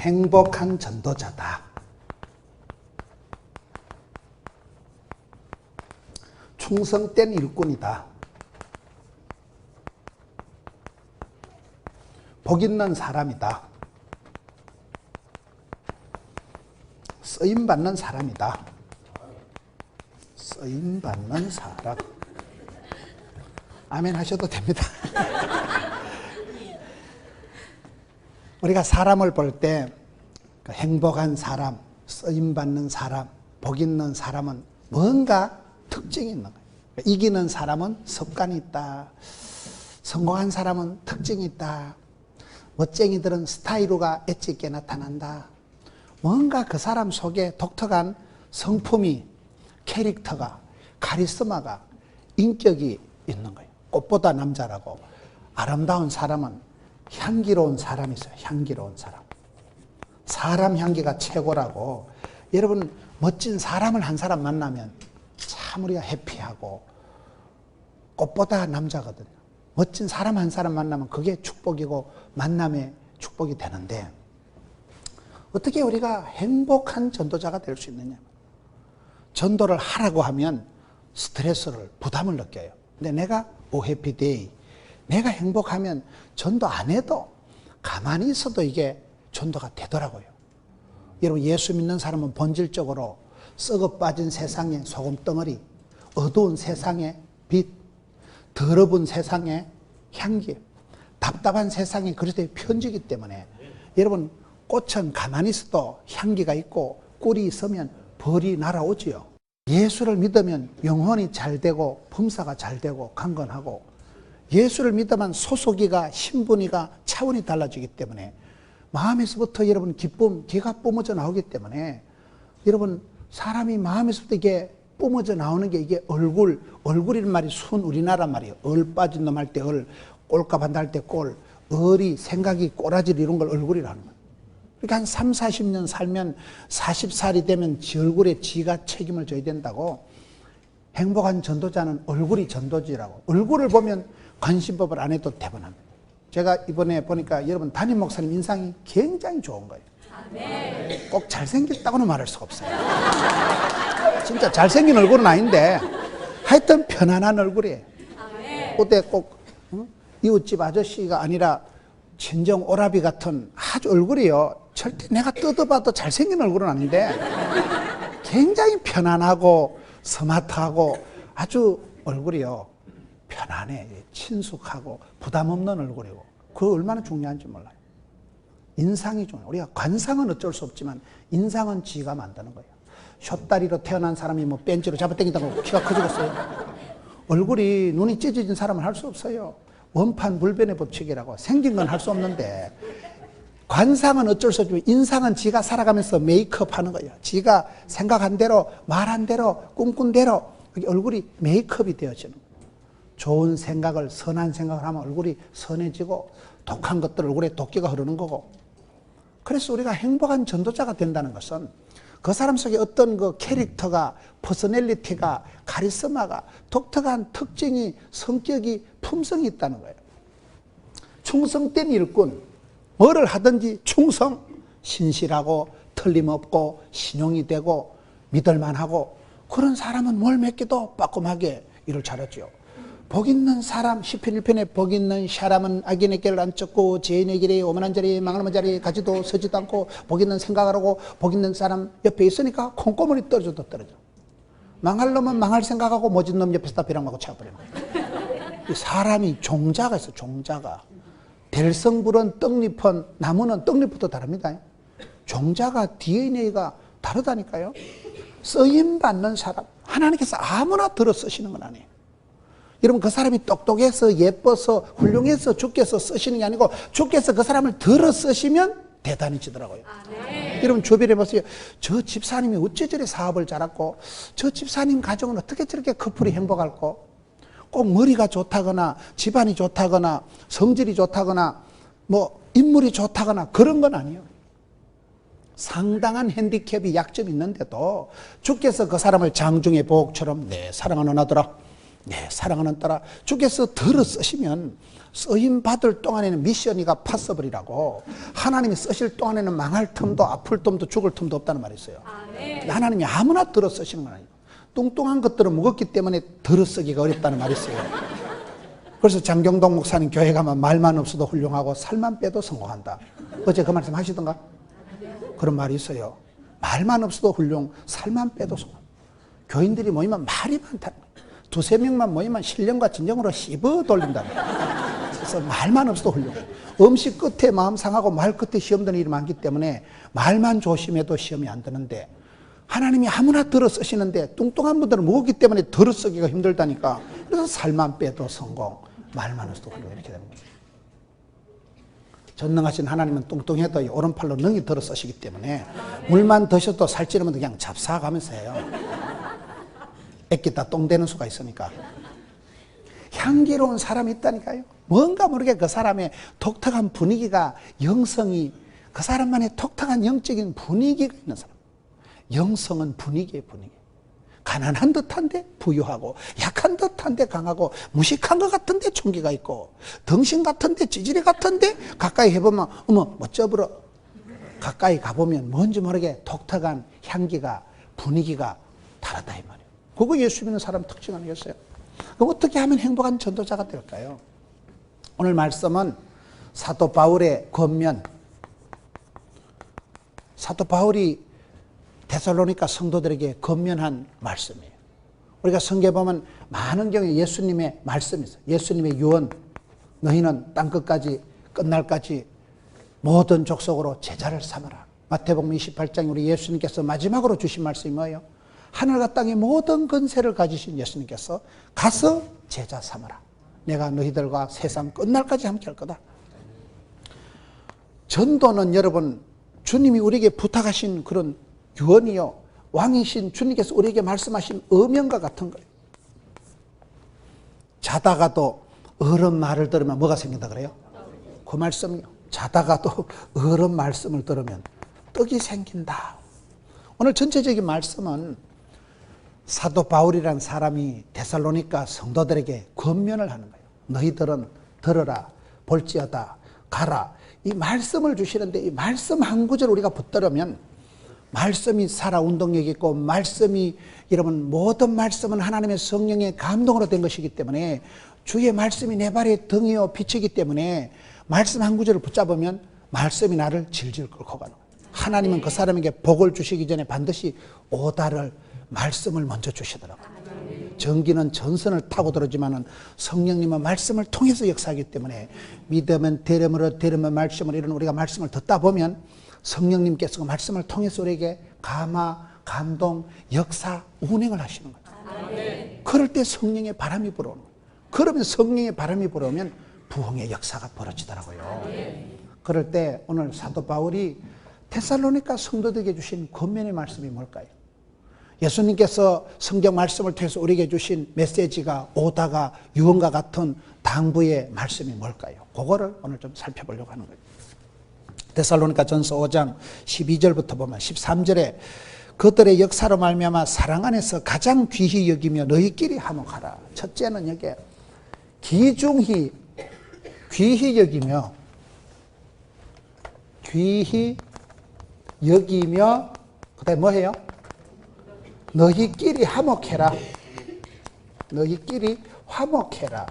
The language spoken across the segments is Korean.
행복한 전도자다. 충성된 일꾼이다. 복 있는 사람이다. 쓰임받는 사람이다. 쓰임받는 사람. 아멘 하셔도 됩니다. 우리가 사람을 볼 때 행복한 사람, 쓰임받는 사람, 복 있는 사람은 뭔가 특징이 있는 거예요. 이기는 사람은 습관이 있다. 성공한 사람은 특징이 있다. 멋쟁이들은 스타일로가 엣지 있게 나타난다. 뭔가 그 사람 속에 독특한 성품이, 캐릭터가, 카리스마가, 인격이 있는 거예요. 꽃보다 남자라고. 아름다운 사람은 향기로운 사람이 있어요. 향기로운 사람. 사람 향기가 최고라고. 여러분, 멋진 사람을 한 사람 만나면 참 우리가 해피하고 꽃보다 남자거든요. 멋진 사람 한 사람 만나면 그게 축복이고 만남의 축복이 되는데, 어떻게 우리가 행복한 전도자가 될 수 있느냐. 전도를 하라고 하면 스트레스를, 부담을 느껴요. 근데 내가 해피 데이, 내가 행복하면 전도 안 해도 가만히 있어도 이게 전도가 되더라고요. 여러분, 예수 믿는 사람은 본질적으로 썩어 빠진 세상의 소금덩어리, 어두운 세상의 빛, 더러운 세상의 향기, 답답한 세상의 그리스도의 편지이기 때문에, 여러분, 꽃은 가만히 있어도 향기가 있고 꿀이 있으면 벌이 날아오지요. 예수를 믿으면 영혼이 잘 되고 품사가 잘 되고 강건하고, 예수를 믿으면 소속이가, 신분이가 차원이 달라지기 때문에 마음에서부터 여러분 기쁨, 기가 뿜어져 나오기 때문에, 여러분 사람이 마음에서부터 이게 뿜어져 나오는 게 이게 얼굴이란 말이 순 우리나라 말이에요. 얼 빠진 놈 할 때 얼, 꼴값 한다 할 때 꼴, 얼이 생각이 꼬라지를 이룬 걸 얼굴이라는 거예요. 그러니까 한 3, 40년 살면 40살이 되면 지 얼굴에 지가 책임을 져야 된다고. 행복한 전도자는 얼굴이 전도지라고. 얼굴을 보면 관심법을 안 해도 대번합니다. 제가 이번에 보니까 여러분 담임 목사님 인상이 굉장히 좋은 거예요. 꼭 잘생겼다고는 말할 수가 없어요. 진짜 잘생긴 얼굴은 아닌데 하여튼 편안한 얼굴이에요. 그때 꼭 이웃집 아저씨가 아니라 친정 오라비 같은 아주 얼굴이요. 절대 내가 뜯어봐도 잘생긴 얼굴은 아닌데 굉장히 편안하고 스마트하고 아주 얼굴이요. 편안해, 친숙하고 부담 없는 얼굴이고, 그거 얼마나 중요한지 몰라요. 인상이 중요해요. 우리가 관상은 어쩔 수 없지만 인상은 지가 만드는 거예요. 숏다리로 태어난 사람이 뭐 벤치로 잡아당긴다고 키가 커지겠어요? 얼굴이, 눈이 찢어진 사람은 할 수 없어요. 원판 불변의 법칙이라고. 생긴 건 할 수 없는데 관상은 어쩔 수 없지만 인상은 지가 살아가면서 메이크업 하는 거예요. 지가 생각한 대로, 말한 대로, 꿈꾼 대로 얼굴이 메이크업이 되어지는 거예요. 좋은 생각을, 선한 생각을 하면 얼굴이 선해지고, 독한 것들 얼굴에 도끼가 흐르는 거고. 그래서 우리가 행복한 전도자가 된다는 것은 그 사람 속에 어떤 그 캐릭터가, 퍼스널리티가, 카리스마가, 독특한 특징이, 성격이, 품성이 있다는 거예요. 충성된 일꾼, 뭐를 하든지 충성, 신실하고 틀림없고 신용이 되고 믿을만하고, 그런 사람은 뭘 맺기도 빠꼼하게 일을 잘하죠. 복 있는 사람, 시편 1편에 복 있는 사람은 악인의 길을 안 쫓고 죄인의 길에 오만한 자리에 망하는 자리에 가지도 서지도 않고, 복 있는 생각을 하고 복 있는 사람 옆에 있으니까 콩고물이 떨어져도 떨어져. 망할 놈은 망할 생각하고 모진 놈 옆에서 벼락맞고 차버리는 거예요. 사람이 종자가 있어. 종자가. 될성불은 떡잎은, 나무는 떡잎부터 다릅니다. 종자가, DNA가 다르다니까요. 쓰임받는 사람, 하나님께서 아무나 들어 쓰시는 건 아니에요. 여러분, 그 사람이 똑똑해서 예뻐서 훌륭해서 주께서 쓰시는 게 아니고 주께서 그 사람을 들어 쓰시면 대단해지더라고요. 여러분, 주변에 보세요. 저 집사님이 어째 저래 사업을 잘하고, 저 집사님 가정은 어떻게 저렇게 커플이 행복할까? 꼭 머리가 좋다거나 집안이 좋다거나 성질이 좋다거나 뭐 인물이 좋다거나 그런 건 아니에요. 상당한 핸디캡이, 약점이 있는데도 주께서 그 사람을 장중의 보옥처럼 내 사랑하는 아들아 네, 사랑하는 딸아, 주께서 들어 쓰시면 쓰임 받을 동안에는 미션이가 파서블이라고, 하나님이 쓰실 동안에는 망할 틈도 아플 틈도 죽을 틈도 없다는 말이 있어요. 하나님이 아무나 들어 쓰시는 건 아니에요. 뚱뚱한 것들은 무겁기 때문에 들어 쓰기가 어렵다는 말이 있어요. 그래서 장경동 목사님 교회 가면 말만 없어도 훌륭하고 살만 빼도 성공한다. 어제 그 말씀 하시던가? 그런 말이 있어요. 말만 없어도 훌륭, 살만 빼도 성공. 교인들이 모이면 말이 많다는 거예요. 두세 명만 모이면 신령과 진정으로 씹어 돌린다는 거예요. 그래서 말만 없어도 훌륭. 음식 끝에 마음 상하고 말 끝에 시험 드는 일이 많기 때문에 말만 조심해도 시험이 안 드는데, 하나님이 아무나 들어 쓰시는데 뚱뚱한 분들은 무겁기 때문에 들어 쓰기가 힘들다니까. 그래서 살만 빼도 성공, 말만 없어도 훌륭, 이렇게 되는 거예요. 전능하신 하나님은 뚱뚱해도 오른팔로 능히 들어 쓰시기 때문에 물만 드셔도 살찌르면 그냥 잡사가면서 해요. 애끼다 똥 되는 수가 있으니까. 향기로운 사람이 있다니까요. 뭔가 모르게 그 사람의 독특한 분위기가, 영성이, 그 사람만의 독특한 영적인 분위기가 있는 사람. 영성은 분위기의 분위기. 가난한 듯한데 부유하고, 약한 듯한데 강하고, 무식한 것 같은데 총기가 있고, 덩신 같은데 찌질이 같은데 가까이 해보면 어머 멋져버려. 가까이 가보면 뭔지 모르게 독특한 향기가, 분위기가 다르다 이 말이에요. 그거 예수 믿는 사람 특징 아니겠어요? 그럼 어떻게 하면 행복한 전도자가 될까요? 오늘 말씀은 사도 바울의 권면, 사도 바울이 데살로니가 성도들에게 권면한 말씀이에요. 우리가 성경에 보면 많은 경우에 예수님의 말씀이 있어요. 예수님의 유언, 너희는 땅끝까지 끝날까지 모든 족속으로 제자를 삼아라. 마태복음 28장 우리 예수님께서 마지막으로 주신 말씀이 뭐예요? 하늘과 땅의 모든 권세를 가지신 예수님께서 가서 제자 삼아라. 내가 너희들과 세상 끝날까지 함께 할 거다. 전도는 여러분, 주님이 우리에게 부탁하신 그런 유언이요, 왕이신 주님께서 우리에게 말씀하신 어명과 같은 거예요. 자다가도 어른 말을 들으면 뭐가 생긴다 그래요? 그 말씀이요. 자다가도 어른 말씀을 들으면 떡이 생긴다. 오늘 전체적인 말씀은 사도 바울이라는 사람이 데살로니가 성도들에게 권면을 하는 거예요. 너희들은 들어라, 볼지어다, 가라. 이 말씀을 주시는데 이 말씀 한 구절 우리가 붙들으면, 말씀이 살아 운동력 있고, 말씀이, 여러분 모든 말씀은 하나님의 성령의 감동으로 된 것이기 때문에, 주의 말씀이 내 발의 등이요 빛이기 때문에 말씀 한 구절을 붙잡으면 말씀이 나를 질질 끌고 가는 거예요. 하나님은 그 사람에게 복을 주시기 전에 반드시 오다를, 말씀을 먼저 주시더라고요. 전기는 전선을 타고 들어오지만 성령님은 말씀을 통해서 역사하기 때문에, 믿으면 되려면 되려면 말씀을, 이런 우리가 말씀을 듣다 보면 성령님께서 그 말씀을 통해서 우리에게 감화, 감동, 역사, 운행을 하시는 거예요. 그럴 때 성령의 바람이 불어오는 거예요. 그러면 성령의 바람이 불어오면 부흥의 역사가 벌어지더라고요. 그럴 때 오늘 사도 바울이 데살로니가 성도들에게 주신 권면의 말씀이 뭘까요? 예수님께서 성경 말씀을 통해서 우리에게 주신 메시지가, 오다가 유언과 같은 당부의 말씀이 뭘까요? 그거를 오늘 좀 살펴보려고 하는 거예요. 데살로니가 전서 5장 12절부터 보면 13절에 그들의 역사로 말미암아 사랑 안에서 가장 귀히 여기며 너희끼리 화목하라. 첫째는 여기에 귀중히, 귀히 여기며, 귀히 여기며, 그 다음에 뭐 해요? 너희끼리 화목해라. 너희끼리 화목해라.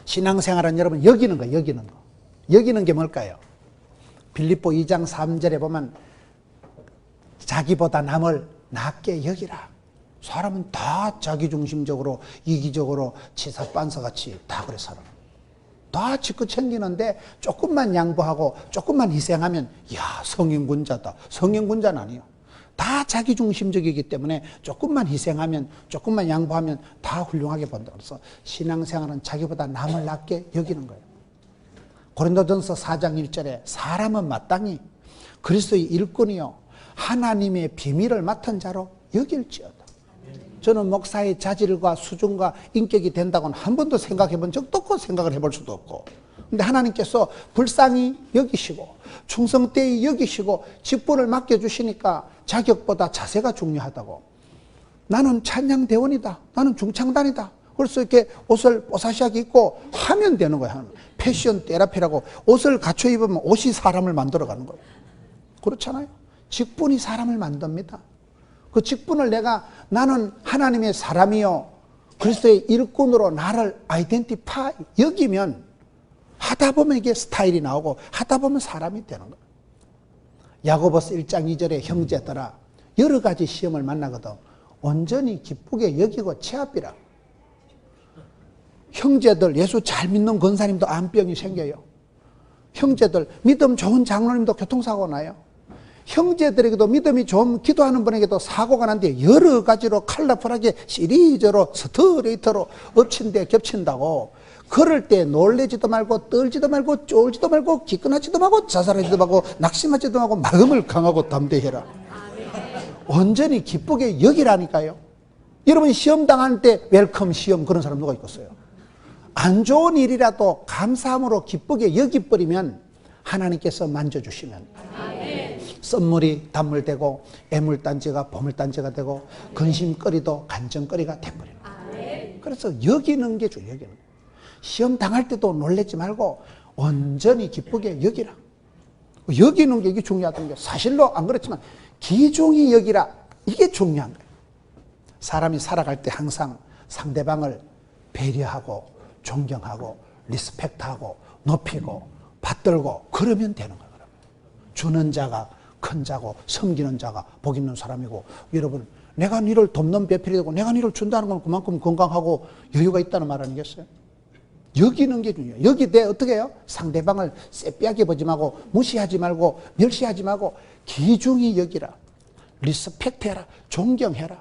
신앙생활은 여러분 여기는 거예요. 여기는 거. 여기는 게 뭘까요? 빌립보 2장 3절에 보면 자기보다 남을 낮게 여기라. 사람은 다 자기중심적으로, 이기적으로, 치사빤서같이 다 그래 살아. 다 지껏 챙기는데 조금만 양보하고 조금만 희생하면 야, 성인군자다. 성인군자는 아니에요. 다 자기중심적이기 때문에 조금만 희생하면, 조금만 양보하면 다 훌륭하게 본다. 그래서 신앙생활은 자기보다 남을 낮게 여기는 거예요. 고린도전서 4장 1절에 사람은 마땅히 그리스도의 일꾼이요 하나님의 비밀을 맡은 자로 여길지어다. 저는 목사의 자질과 수준과 인격이 된다고는 한 번도 생각해 본 적도 없고 생각을 해볼 수도 없고, 근데 하나님께서 불쌍히 여기시고 충성되이 여기시고 직분을 맡겨주시니까 자격보다 자세가 중요하다고. 나는 찬양대원이다. 나는 중창단이다. 그래서 이렇게 옷을 뽀사시하게 입고 하면 되는 거야. 패션 테라피라고 옷을 갖춰 입으면 옷이 사람을 만들어가는 거예요. 그렇잖아요. 직분이 사람을 만듭니다. 그 직분을 나는 하나님의 사람이요 그리스도의 일꾼으로 나를 아이덴티파이 여기면 하다 보면 이게 스타일이 나오고 하다 보면 사람이 되는 거예요. 야고보서 1장 2절에 형제들아 여러 가지 시험을 만나거든 온전히 기쁘게 여기고 채합이라. 형제들 예수 잘 믿는 권사님도 암병이 생겨요. 형제들 믿음 좋은 장로님도 교통사고 나요. 형제들에게도 믿음이 좀 기도하는 분에게도 사고가 난데 여러 가지로 컬러풀하게 시리즈로 스트레이트로 엎친데 겹친다고 그럴 때 놀래지도 말고 떨지도 말고 쫄지도 말고 기끈하지도 말고 자살하지도 말고 낙심하지도 말고 마음을 강하고 담대해라. 온전히 기쁘게 여기라니까요. 여러분 시험 당할 때 웰컴 시험 그런 사람 누가 있겠어요? 안 좋은 일이라도 감사함으로 기쁘게 여기버리면 하나님께서 만져주시면 썸물이 단물되고 애물단지가 보물단지가 되고 근심거리도 간정거리가 돼버리는 거예요. 그래서 여기는 게 중요해요. 여기는. 시험 당할 때도 놀라지 말고 온전히 기쁘게 여기라. 여기는 게 이게 중요하다는 게 사실로 안 그렇지만 기중히 여기라 이게 중요한 거예요. 사람이 살아갈 때 항상 상대방을 배려하고 존경하고 리스펙트하고 높이고 받들고 그러면 되는 거예요. 주는 자가 큰 자고 섬기는 자가 복 있는 사람이고 여러분 내가 너를 돕는 배필이 되고 내가 너를 준다는 건 그만큼 건강하고 여유가 있다는 말 아니겠어요? 여기는 게 중요해요. 여기 내 어떻게 해요? 상대방을 쎄빼하게 보지 말고 무시하지 말고 멸시하지 말고 기중히 여기라. 리스펙트해라. 존경해라.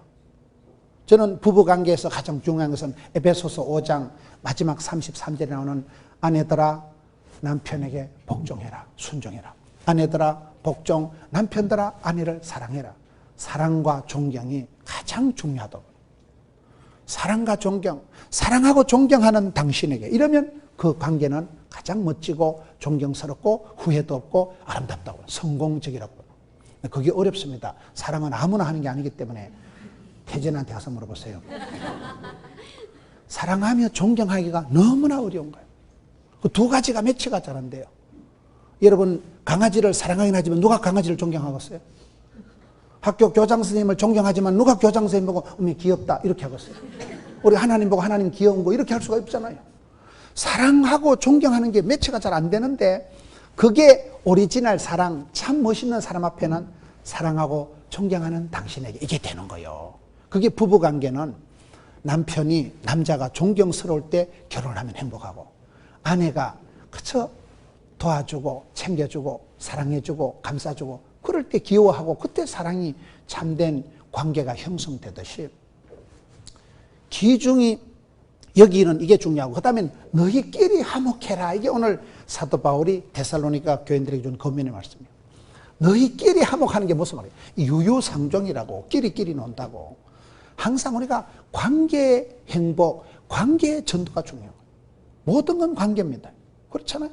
저는 부부관계에서 가장 중요한 것은 에베소서 5장 마지막 33절에 나오는 아내들아 남편에게 복종해라. 순종해라. 아내들아 복종, 남편들아 아내를 사랑해라. 사랑과 존경이 가장 중요하다고. 사랑과 존경, 사랑하고 존경하는 당신에게 이러면 그 관계는 가장 멋지고 존경스럽고 후회도 없고 아름답다고 성공적이라고. 그게 어렵습니다. 사랑은 아무나 하는 게 아니기 때문에 태진한테 가서 물어보세요. 사랑하며 존경하기가 너무나 어려운 거예요. 그 두 가지가 매치가 잘 안 돼요. 여러분 강아지를 사랑하긴 하지만 누가 강아지를 존경하겠어요? 학교 교장 선생님을 존경하지만 누가 교장 선생님 보고 어머 귀엽다 이렇게 하겠어요? 우리 하나님 보고 하나님 귀여운 거 이렇게 할 수가 없잖아요. 사랑하고 존경하는 게 매치가 잘 안 되는데 그게 오리지널 사랑 참 멋있는 사람 앞에는 사랑하고 존경하는 당신에게 이게 되는 거예요. 그게 부부관계는 남편이 남자가 존경스러울 때 결혼하면 행복하고 아내가 그쵸 도와주고 챙겨주고 사랑해주고 감싸주고 그럴 때 귀여워하고 그때 사랑이 참된 관계가 형성되듯이 기중이 여기는 이게 중요하고 그 다음에 너희끼리 화목해라. 이게 오늘 사도 바울이 데살로니가 교인들에게 준 권면의 말씀이에요. 너희끼리 화목하는 게 무슨 말이에요? 유유상종이라고 끼리끼리 논다고. 항상 우리가 관계의 행복, 관계의 전도가 중요해요. 모든 건 관계입니다. 그렇잖아요.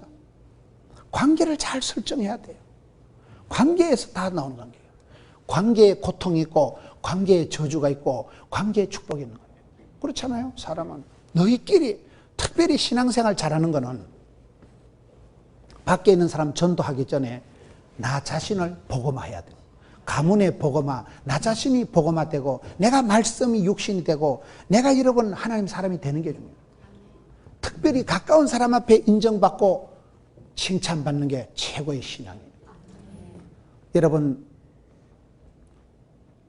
관계를 잘 설정해야 돼요. 관계에서 다 나오는 관계예요. 관계에 고통이 있고 관계에 저주가 있고 관계에 축복이 있는 거예요. 그렇잖아요. 사람은 너희끼리 특별히 신앙생활 잘하는 거는 밖에 있는 사람 전도하기 전에 나 자신을 복음화해야 돼요. 가문의 복음화, 나 자신이 복음화되고 내가 말씀이 육신이 되고 내가 여러분 하나님 사람이 되는 게 중요해요. 특별히 가까운 사람 앞에 인정받고 칭찬받는 게 최고의 신앙이에요. 여러분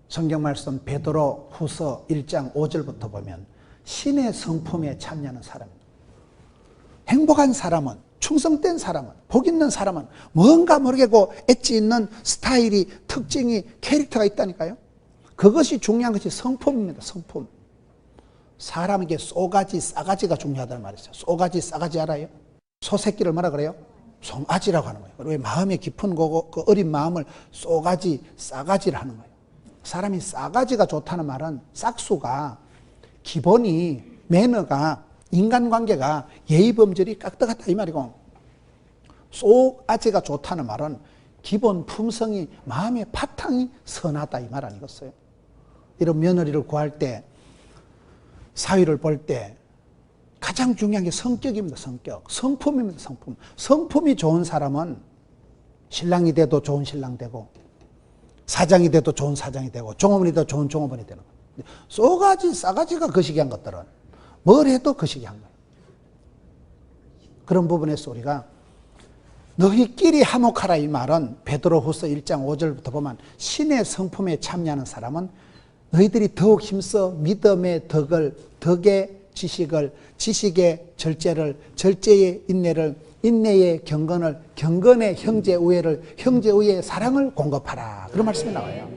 성경 말씀 베드로 후서 1장 5절부터 보면 신의 성품에 참여하는 사람입니다. 행복한 사람은 충성된 사람은 복 있는 사람은 뭔가 모르겠고 엣지 있는 스타일이 특징이 캐릭터가 있다니까요. 그것이 중요한 것이 성품입니다. 성품. 사람에게 쏘가지 싸가지가 중요하다는 말이 있어요. 쏘가지 싸가지 알아요? 소새끼를 뭐라 그래요? 송아지라고 하는 거예요. 왜 마음에 깊은 거고 그 어린 마음을 쏘가지 싸가지를 하는 거예요. 사람이 싸가지가 좋다는 말은 싹수가 기본이 매너가 인간관계가 예의범절이 깍듯하다 이 말이고 쏘가지가 좋다는 말은 기본 품성이 마음의 바탕이 선하다 이 말 아니겠어요? 이런 며느리를 구할 때, 사위를 볼 때 가장 중요한 게 성격입니다. 성격. 성품입니다. 성품. 성품이 좋은 사람은 신랑이 돼도 좋은 신랑 되고, 사장이 돼도 좋은 사장이 되고, 종업원이 돼도 좋은 종업원이 되는 거예요. 쏘가지 싸가지가 거시기한 것들은 뭘 해도 거시기한 거예요. 그런 부분에서 우리가 너희끼리 화목하라 이 말은 베드로후서 1장 5절부터 보면 신의 성품에 참여하는 사람은 너희들이 더욱 힘써 믿음의 덕의 지식을, 지식의 절제를, 절제의 인내를, 인내의 경건을, 경건의 형제 우애를, 형제 우애의 사랑을 공급하라. 그런 말씀이 나와요.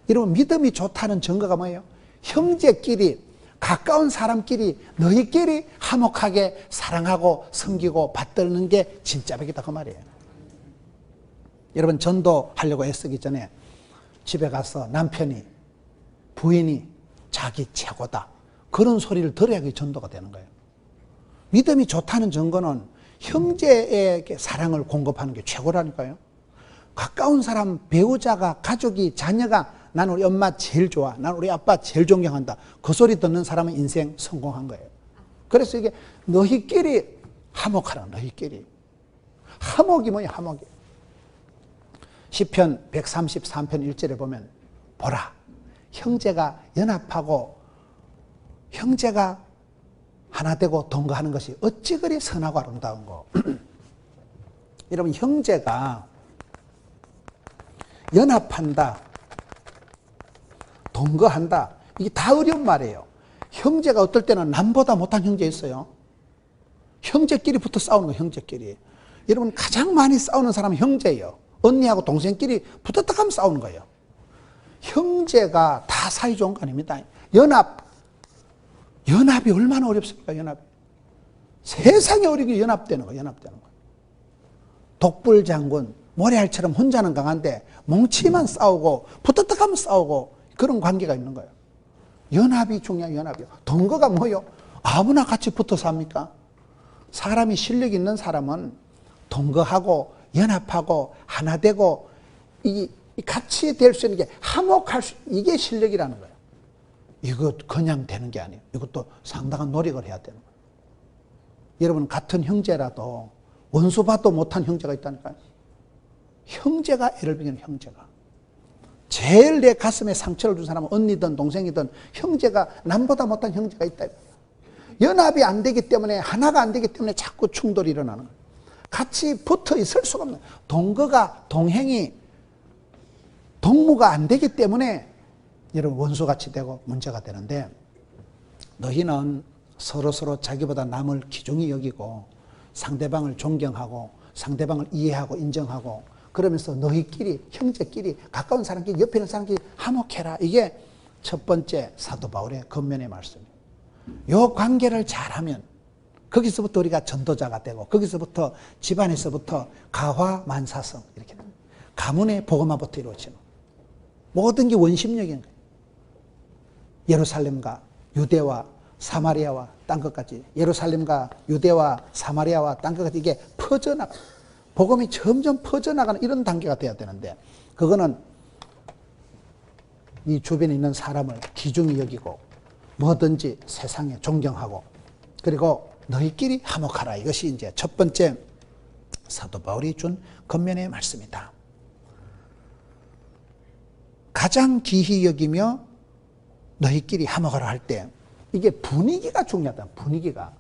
여러분, 믿음이 좋다는 증거가 뭐예요? 형제끼리, 가까운 사람끼리, 너희끼리 화목하게 사랑하고 섬기고 받드는 게 진짜 백이다 그 말이에요. 여러분, 전도하려고 애쓰기 전에 집에 가서 남편이, 부인이 자기 최고다, 그런 소리를 들어야 그게 전도가 되는 거예요. 믿음이 좋다는 증거는 형제에게 사랑을 공급하는 게 최고라니까요. 가까운 사람, 배우자가, 가족이, 자녀가 나는 우리 엄마 제일 좋아, 나는 우리 아빠 제일 존경한다, 그 소리 듣는 사람은 인생 성공한 거예요. 그래서 이게 너희끼리 화목하라. 너희끼리. 화목이 뭐야? 화목이. 시편 133편 1절에 보면 보라, 형제가 연합하고 형제가 하나 되고 동거하는 것이 어찌 그리 선하고 아름다운 거. 여러분, 형제가 연합한다, 동거한다, 이게 다 어려운 말이에요. 형제가 어떨 때는 남보다 못한 형제 있어요. 형제끼리 붙어 싸우는 거예요. 형제끼리. 여러분, 가장 많이 싸우는 사람은 형제예요. 언니하고 동생끼리 붙었다 하면 싸우는 거예요. 형제가 다 사이좋은 거 아닙니다. 연합이 얼마나 어렵습니까? 연합이. 세상에 어렵게 연합되는 거예요. 연합되는 거예요. 독불장군, 모래알처럼 혼자는 강한데 뭉치만 싸우고 붙었다 하면 싸우고, 그런 관계가 있는 거예요. 연합이 중요해요. 연합이요. 동거가 뭐예요? 아무나 같이 붙어서 합니까? 사람이 실력 있는 사람은 동거하고 연합하고 하나 되고 이 같이 될 수 있는 게, 화목할 수, 이게 실력이라는 거예요. 이거 그냥 되는 게 아니에요. 이것도 상당한 노력을 해야 되는 거예요. 여러분, 같은 형제라도 원수 봐도 못한 형제가 있다니까요. 형제가 애를 beg이는 형제가. 제일 내 가슴에 상처를 준 사람은 언니든 동생이든 형제가, 남보다 못한 형제가 있다. 연합이 안 되기 때문에, 하나가 안 되기 때문에 자꾸 충돌이 일어나는 거예요. 같이 붙어 있을 수가 없는 거예요. 동거가, 동행이, 동무가 안 되기 때문에 여러분 원수같이 되고 문제가 되는데, 너희는 서로서로 자기보다 남을 귀중히 여기고 상대방을 존경하고 상대방을 이해하고 인정하고, 그러면서 너희끼리, 형제끼리, 가까운 사람끼리, 옆에 있는 사람끼리 화목해라. 이게 첫 번째 사도 바울의 겉면의 말씀이에요. 이 관계를 잘하면 거기서부터 우리가 전도자가 되고, 거기서부터 집안에서부터 가화만사성, 이렇게 됩니다. 가문의 복음화부터 이루어지는, 모든 게 원심력인 거예요. 예루살렘과 유대와 사마리아와 땅끝까지, 예루살렘과 유대와 사마리아와 땅끝까지 이게 퍼져나가, 복음이 점점 퍼져나가는 이런 단계가 돼야 되는데, 그거는 이 주변에 있는 사람을 귀중히 여기고 뭐든지 세상에 존경하고, 그리고 너희끼리 화목하라. 이것이 이제 첫 번째 사도 바울이 준 겉면의 말씀이다. 가장 귀히 여기며 너희끼리 화목하라 할 때, 이게 분위기가 중요하다. 분위기가.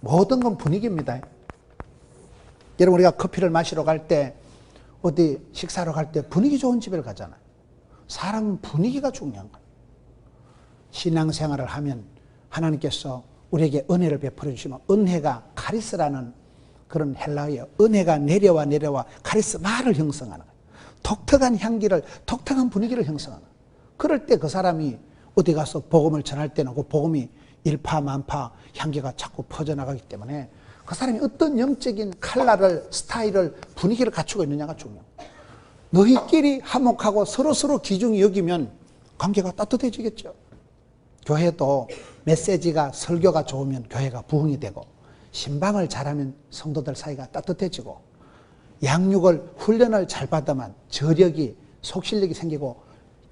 모든 건 분위기입니다. 여러분, 우리가 커피를 마시러 갈 때, 어디 식사로 갈 때 분위기 좋은 집을 가잖아요. 사람은 분위기가 중요한 거예요. 신앙생활을 하면 하나님께서 우리에게 은혜를 베풀어 주시면, 은혜가 카리스라는 그런 헬라어예요. 은혜가 내려와 카리스마를 형성하는 거예요. 독특한 향기를, 독특한 분위기를 형성하는 거예요. 그럴 때 그 사람이 어디 가서 복음을 전할 때는 그 복음이 일파만파 향기가 자꾸 퍼져나가기 때문에 그 사람이 어떤 영적인 컬러를, 스타일을, 분위기를 갖추고 있느냐가 중요해요. 너희끼리 화목하고 서로서로 귀중히 여기면 관계가 따뜻해지겠죠. 교회도 메시지가, 설교가 좋으면 교회가 부흥이 되고, 신방을 잘하면 성도들 사이가 따뜻해지고, 양육을, 훈련을 잘 받으면 저력이, 속실력이 생기고,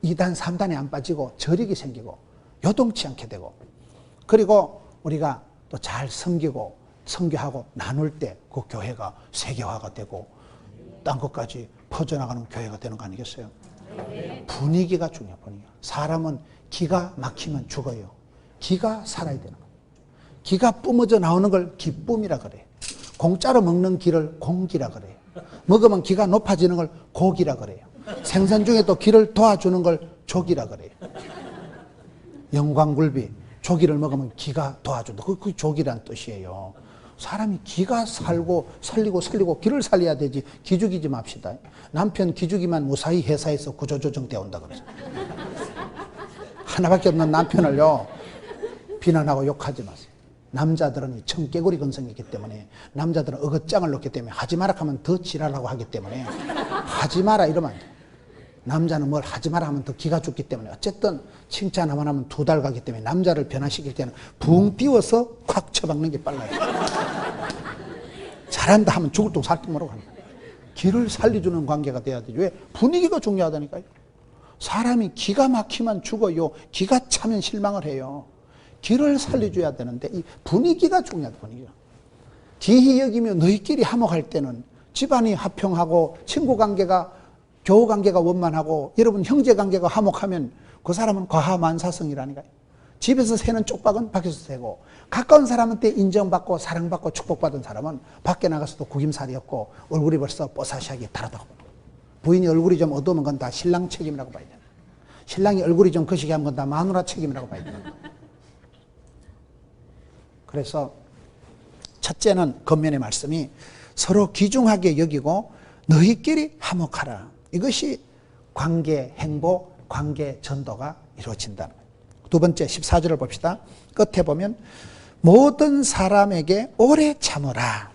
2단, 3단에 안 빠지고 저력이 생기고 요동치 않게 되고, 그리고 우리가 또 잘 섬기고 선교하고 나눌 때 그 교회가 세계화가 되고 딴 것까지 퍼져나가는 교회가 되는 거 아니겠어요? 분위기가 중요해요. 분위기가. 사람은 기가 막히면 죽어요. 기가 살아야 되는 거예요. 기가 뿜어져 나오는 걸 기쁨이라 그래요. 공짜로 먹는 기를 공기라 그래요. 먹으면 기가 높아지는 걸 고기라 그래요. 생선 중에 또 기를 도와주는 걸 조기라 그래요. 영광굴비, 조기를 먹으면 기가 도와준다. 그게 조기란 뜻이에요. 사람이 기가 살고 살리고 기를 살려야 되지 기죽이지 맙시다. 남편 기죽이면 무사히 회사에서 구조조정 되온다 그러죠. 하나밖에 없는 남편을요 비난하고 욕하지 마세요. 남자들은 이 청개구리 근성이기 때문에, 남자들은 어긋장을 놓기 때문에 하지 마라 하면 더 지랄하고 하기 때문에 하지 마라 이러면 안 돼요. 남자는 뭘 하지 마라 하면 더 기가 죽기 때문에, 어쨌든 칭찬만 하면 2달 가기 때문에 남자를 변화시킬 때는 붕 띄워서 콱 쳐박는 게 빨라요. 잘한다 하면 죽을 똥 살 똥 모르고 합니다. 기를 살려주는 관계가 돼야 되죠. 왜? 분위기가 중요하다니까요. 사람이 기가 막히면 죽어요. 기가 차면 실망을 해요. 기를 살려줘야 되는데 이 분위기가 중요하다. 분위기가. 기히 여기며 너희끼리 화목할 때는 집안이 화평하고 친구 관계가, 교우 관계가 원만하고 여러분 형제 관계가 화목하면 그 사람은 과하만사성이라니까요. 집에서 새는 쪽박은 밖에서 새고, 가까운 사람한테 인정받고 사랑받고 축복받은 사람은 밖에 나가서도 구김살이 없고 얼굴이 벌써 뽀사시하게 다르다고. 부인이 얼굴이 좀 어두우면 그건 다 신랑 책임이라고 봐야 돼요. 신랑이 얼굴이 좀 거시게 하면 그건 다 마누라 책임이라고 봐야 돼요. 그래서 첫째는 겉면의 말씀이 서로 귀중하게 여기고 너희끼리 화목하라. 이것이 관계 행복, 관계 전도가 이루어진다는 거예요. 두 번째 14절을 봅시다. 끝에 보면 모든 사람에게 오래 참으라.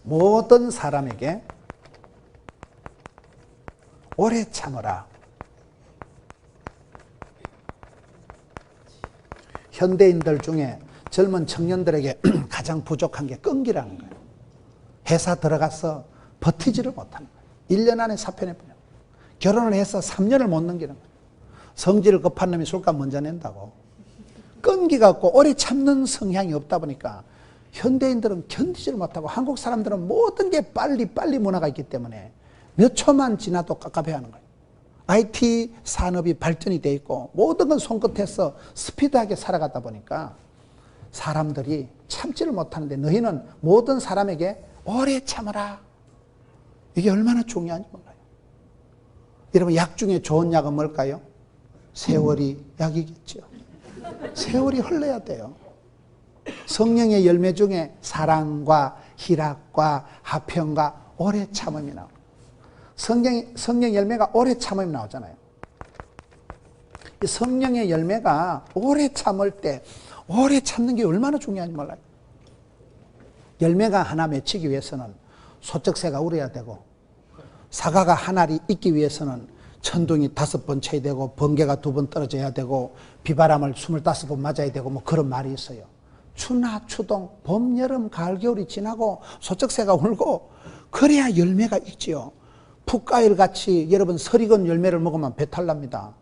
모든 사람에게 오래 참으라. 현대인들 중에 젊은 청년들에게 가장 부족한 게 끈기라는 거예요. 회사 들어가서 버티지를 못하는 거예요. 1년 안에 사표내버려요. 결혼을 해서 3년을 못 넘기는 거예요. 성질을 급한 놈이 술값 먼저 낸다고. 끈기가 없고 오래 참는 성향이 없다 보니까 현대인들은 견디지를 못하고, 한국 사람들은 모든 게 빨리 문화가 있기 때문에 몇 초만 지나도 깝깝해하는 거예요. IT 산업이 발전이 돼 있고 모든 건 손끝에서 스피드하게 살아가다 보니까 사람들이 참지를 못하는데, 너희는 모든 사람에게 오래 참으라. 이게 얼마나 중요한지 몰라요. 여러분, 약 중에 좋은 약은 뭘까요? 세월이 약이겠죠. 세월이 흘러야 돼요. 성령의 열매 중에 사랑과 희락과 화평과 오래 참음이 나와요. 성령 열매가 오래 참음이 나오잖아요. 이 성령의 열매가 오래 참을 때, 오래 참는 게 얼마나 중요한지 몰라요. 열매가 하나 맺히기 위해서는 소쩍새가 울어야 되고, 사과가 한 알이 있기 위해서는 천둥이 5번 쳐야 되고, 번개가 2번 떨어져야 되고, 비바람을 25번 맞아야 되고, 뭐 그런 말이 있어요. 추나 추동, 봄, 여름, 가을, 겨울이 지나고 소쩍새가 울고 그래야 열매가 있지요. 풋과일 같이 여러분 설익은 열매를 먹으면 배탈 납니다.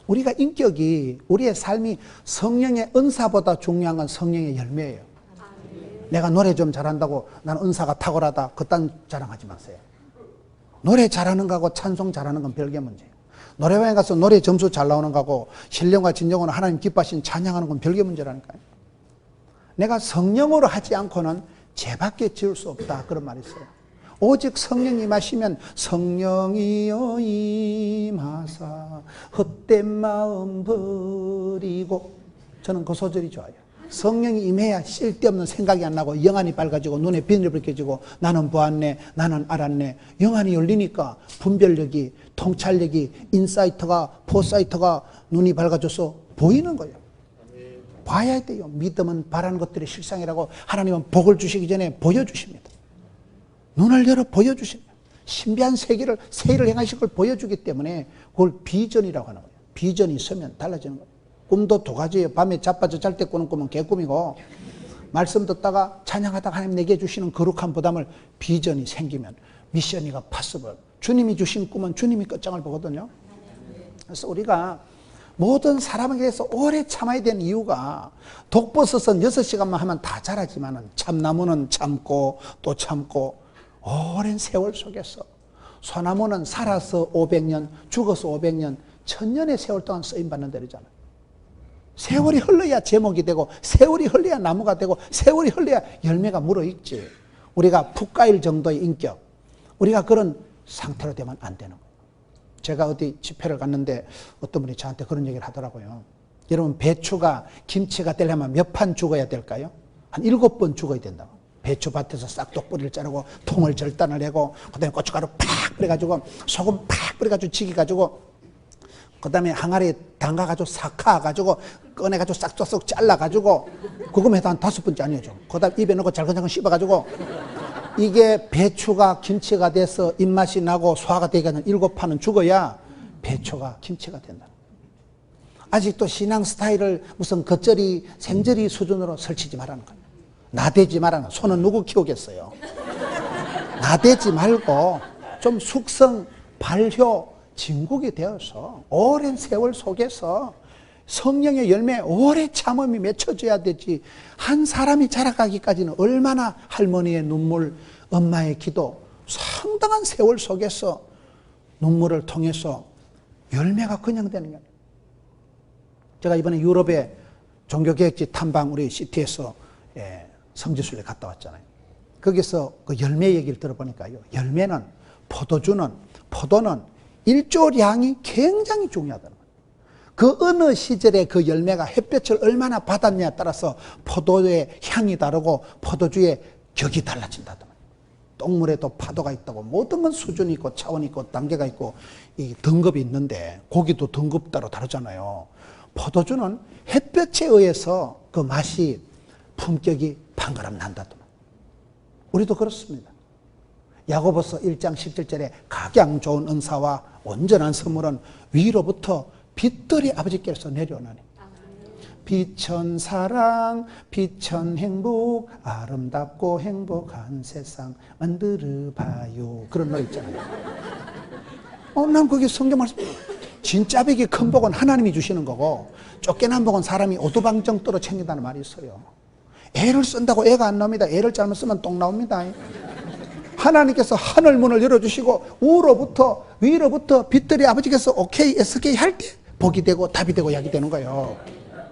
우리가 인격이, 우리의 삶이 성령의 은사보다 중요한 건 성령의 열매예요. 내가 노래 좀 잘한다고 나는 은사가 탁월하다, 그딴 자랑하지 마세요. 노래 잘하는 거하고 찬송 잘하는 건 별개 문제예요. 노래방에 가서 노래 점수 잘 나오는 거하고 신령과 진정으로 하나님 기뻐하신 찬양하는 건 별개 문제라니까요. 내가 성령으로 하지 않고는 죄밖에 지을 수 없다, 그런 말이 있어요. 오직 성령이 임하시면 성령이여 임하사 헛된 마음 버리고, 저는 그 소절이 좋아요. 성령이 임해야 쓸데없는 생각이 안 나고 영안이 밝아지고 눈에 비늘이 벗겨지고 나는 보았네, 나는 알았네. 영안이 열리니까 분별력이, 통찰력이, 인사이트가, 포사이트가 눈이 밝아져서 보이는 거예요. 봐야 돼요. 믿음은 바라는 것들이 실상이라고 하나님은 복을 주시기 전에 보여주십니다. 눈을 열어 보여주십니다. 신비한 세계를, 세일을 행하실 걸 보여주기 때문에 그걸 비전이라고 하는 거예요. 비전이 있으면 달라지는 거예요. 꿈도 2가지예요. 밤에 자빠져 잘 때 꾸는 꿈은 개꿈이고, 말씀 듣다가 찬양하다가 하나님 내게 주시는 거룩한 부담을, 비전이 생기면 미션이가 파서블. 주님이 주신 꿈은 주님이 끝장을 보거든요. 그래서 우리가 모든 사람에게 대해서 오래 참아야 되는 이유가 독버섯은 6시간만 하면 다 자라지만 참나무는 참고 또 참고 오랜 세월 속에서 소나무는 살아서 500년, 죽어서 500년, 1000년의 세월 동안 쓰임받는 데잖아요. 세월이 흘러야 제목이 되고 세월이 흘러야 나무가 되고 세월이 흘러야 열매가 물어있지. 우리가 풋가일 정도의 인격, 우리가 그런 상태로 되면 안 되는 거예요. 제가 어디 집회를 갔는데 어떤 분이 저한테 그런 얘기를 하더라고요. 여러분, 배추가 김치가 되려면 몇 판 죽어야 될까요? 한 7번 죽어야 된다고. 배추밭에서 싹둑 뿌리를 자르고 통을 절단을 하고 그다음에 고춧가루 팍 뿌려가지고 소금 팍 뿌려가지고 지기가지고 그다음에 항아리에 담가가지고 삭혀가지고 꺼내가지고 싹둑 잘라가지고 그거면 한 5번째 아니죠. 그다음 입에 넣고 잘근잘근 씹어가지고 이게 배추가 김치가 돼서 입맛이 나고 소화가 되게는 7판은 죽어야 배추가 김치가 된다. 아직도 신앙 스타일을 무슨 겉절이 생절이 수준으로 설치지 말라는 거예요. 나대지 말라는. 소는 누구 키우겠어요? 나대지 말고 좀 숙성, 발효, 진국이 되어서 오랜 세월 속에서 성령의 열매, 오래 참음이 맺혀져야 되지. 한 사람이 자라가기까지는 얼마나 할머니의 눈물, 엄마의 기도, 상당한 세월 속에서 눈물을 통해서 열매가 그냥 되는 거예요. 제가 이번에 유럽의 종교개혁지 탐방 우리 시티에서 성지순례 갔다 왔잖아요. 거기서 그 열매 얘기를 들어보니까요. 열매는, 포도는 일조량이 굉장히 중요하다는 거예요. 그 어느 시절에 그 열매가 햇볕을 얼마나 받았냐에 따라서 포도의 향이 다르고 포도주의 격이 달라진다더만. 똥물에도 파도가 있다고. 모든 건 수준이 있고 차원이 있고 단계가 있고 이 등급이 있는데 고기도 등급 따로 다르잖아요. 포도주는 햇볕에 의해서 그 맛이 품격이 방가람 난다더만. 우리도 그렇습니다. 야고보서 1장 17절에 각양 좋은 은사와 온전한 선물은 위로부터 빛들이 아버지께서 내려오나니 빛천 사랑, 빛천 행복, 아름답고 행복한 세상 만들어 봐요. 그런 노래 있잖아요. 난 그게 성경 말씀. 진짜 벽이 큰 복은 하나님이 주시는 거고 쫓겨난 복은 사람이 오두방정도로 챙긴다는 말이 있어요. 애를 쓴다고 애가 안 나옵니다. 애를 잘못 쓰면 똥 나옵니다. 하나님께서 하늘 문을 열어주시고 위로부터 빛들이 아버지께서 오케이, SK 할 때 복이 되고 답이 되고 약이 되는 거예요.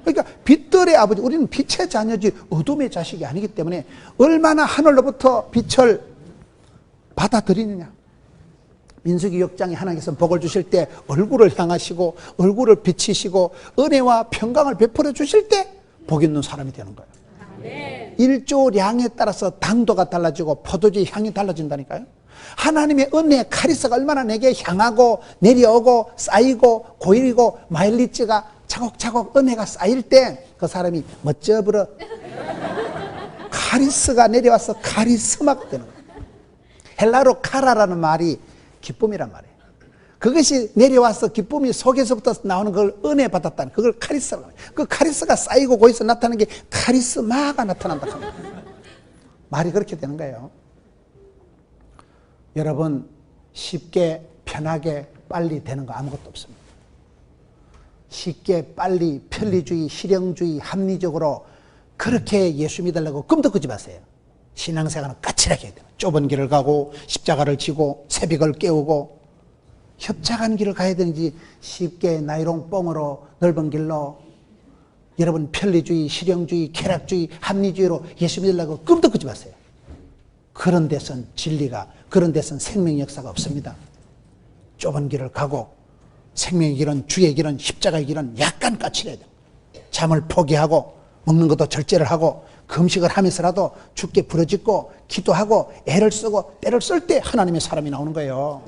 그러니까 빛들의 아버지, 우리는 빛의 자녀지 어둠의 자식이 아니기 때문에 얼마나 하늘로부터 빛을 받아들이느냐. 민수기 6장에 하나님께서 복을 주실 때 얼굴을 향하시고 얼굴을 비치시고 은혜와 평강을 베풀어 주실 때 복 있는 사람이 되는 거예요. 일조량에 따라서 당도가 달라지고 포도주의 향이 달라진다니까요. 하나님의 은혜, 카리스가 얼마나 내게 향하고 내려오고 쌓이고 고일이고 마일리지가 차곡차곡 은혜가 쌓일 때 그 사람이 멋져버려 카리스가 내려와서 카리스마가 되는 거예요. 헬라로 카라라는 말이 기쁨이란 말이에요. 그것이 내려와서 기쁨이 속에서부터 나오는 걸 은혜 받았다는 그걸 카리스라고 해요. 그 카리스가 쌓이고 거기서 나타나는 게 카리스마가 나타난다 합니다. 말이 그렇게 되는 거예요. 여러분, 쉽게 편하게 빨리 되는 거 아무것도 없습니다. 쉽게 빨리 편리주의, 실용주의, 합리적으로 그렇게 예수 믿으려고 꿈도 꾸지 마세요. 신앙생활은 까칠하게 해야 돼요. 좁은 길을 가고 십자가를 지고 새벽을 깨우고 협착한 길을 가야 되는지 쉽게 나이롱 뽕으로 넓은 길로 여러분 편리주의, 실용주의, 쾌락주의, 합리주의로 예수 믿으려고 꿈도 꾸지 마세요. 그런 데선 진리가, 그런 데선 생명 역사가 없습니다. 좁은 길을 가고 생명의 길은, 주의 길은, 십자가의 길은 약간 까칠해야 돼요. 잠을 포기하고 먹는 것도 절제를 하고 금식을 하면서라도 주께 부르짖고 기도하고 애를 쓰고 때를 쓸 때 하나님의 사람이 나오는 거예요.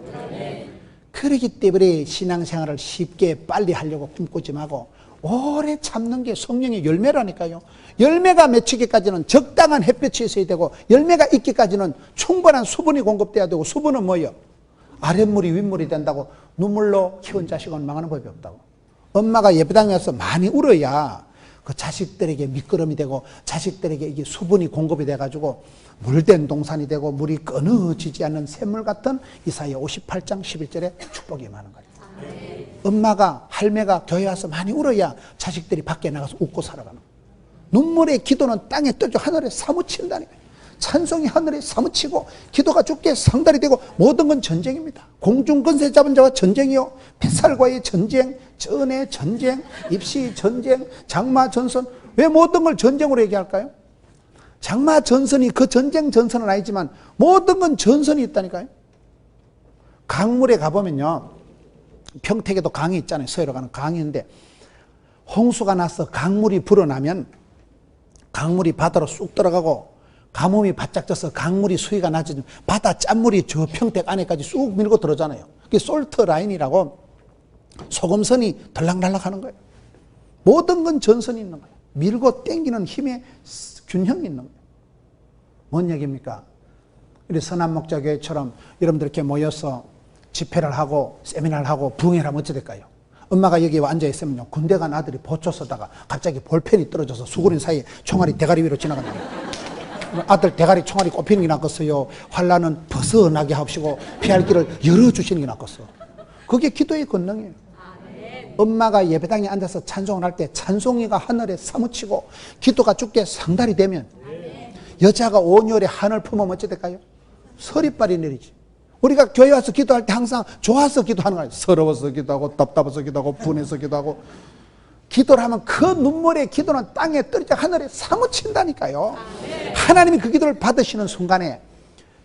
그렇기 때문에 신앙생활을 쉽게 빨리 하려고 꿈꾸지 말고 오래 참는 게 성령의 열매라니까요. 열매가 맺히기까지는 적당한 햇볕이 있어야 되고 열매가 있기까지는 충분한 수분이 공급돼야 되고 수분은 뭐예요? 아랫물이 윗물이 된다고. 눈물로 키운 자식은 망하는 법이 없다고. 엄마가 예배당에 와서 많이 울어야 그 자식들에게 미끄럼이 되고 자식들에게 이게 수분이 공급이 돼가지고 물된 동산이 되고 물이 끊어지지 않는 샘물 같은 이사야 58장 11절에 축복이 임하는 거예요. 엄마가, 할매가 교회 와서 많이 울어야 자식들이 밖에 나가서 웃고 살아가는 거예요. 눈물의 기도는 땅에 떠져 하늘에 사무친다니까요. 찬송이 하늘에 사무치고 기도가 주께 상달이 되고 모든 건 전쟁입니다. 공중 권세 잡은 자와 전쟁이요, 뱃살과의 전쟁, 전의 전쟁, 입시 전쟁, 장마 전선. 왜 모든 걸 전쟁으로 얘기할까요? 장마 전선이 그 전쟁 전선은 아니지만 모든 건 전선이 있다니까요. 강물에 가보면요, 평택에도 강이 있잖아요. 서해로 가는 강이 있는데 홍수가 나서 강물이 불어나면 강물이 바다로 쑥 들어가고 가뭄이 바짝 져서 강물이 수위가 낮아지면 바다 짠물이 저 평택 안에까지 쑥 밀고 들어오잖아요. 그게 솔트 라인이라고 소금선이 들락날락 하는 거예요. 모든 건 전선이 있는 거예요. 밀고 땡기는 힘의 균형이 있는 거예요. 뭔 얘기입니까? 우리 선한목자교회처럼 여러분들 이렇게 모여서 집회를 하고 세미나를 하고 부흥회를 하면 어찌 될까요? 엄마가 여기 앉아있으면요, 군대 간 아들이 보초 서다가 갑자기 볼펜이 떨어져서 수구린 사이에 총알이 대가리 위로 지나간다. 아들 대가리 총알이 꼽히는 게 낫겠어요? 환란은 벗어나게 하시고 피할 길을 열어주시는 게 낫겠어? 그게 기도의 권능이에요. 엄마가 예배당에 앉아서 찬송을 할 때 찬송이가 하늘에 사무치고 기도가 주께 상달이 되면 여자가 온열에 한을 품으면 어찌 될까요? 서리빨이 내리지. 우리가 교회 와서 기도할 때 항상 좋아서 기도하는 거예요. 서러워서 기도하고 답답해서 기도하고 분해서 기도하고. 기도를 하면 그 눈물의 기도는 땅에 떨어져 하늘에 사무친다니까요. 하나님이 그 기도를 받으시는 순간에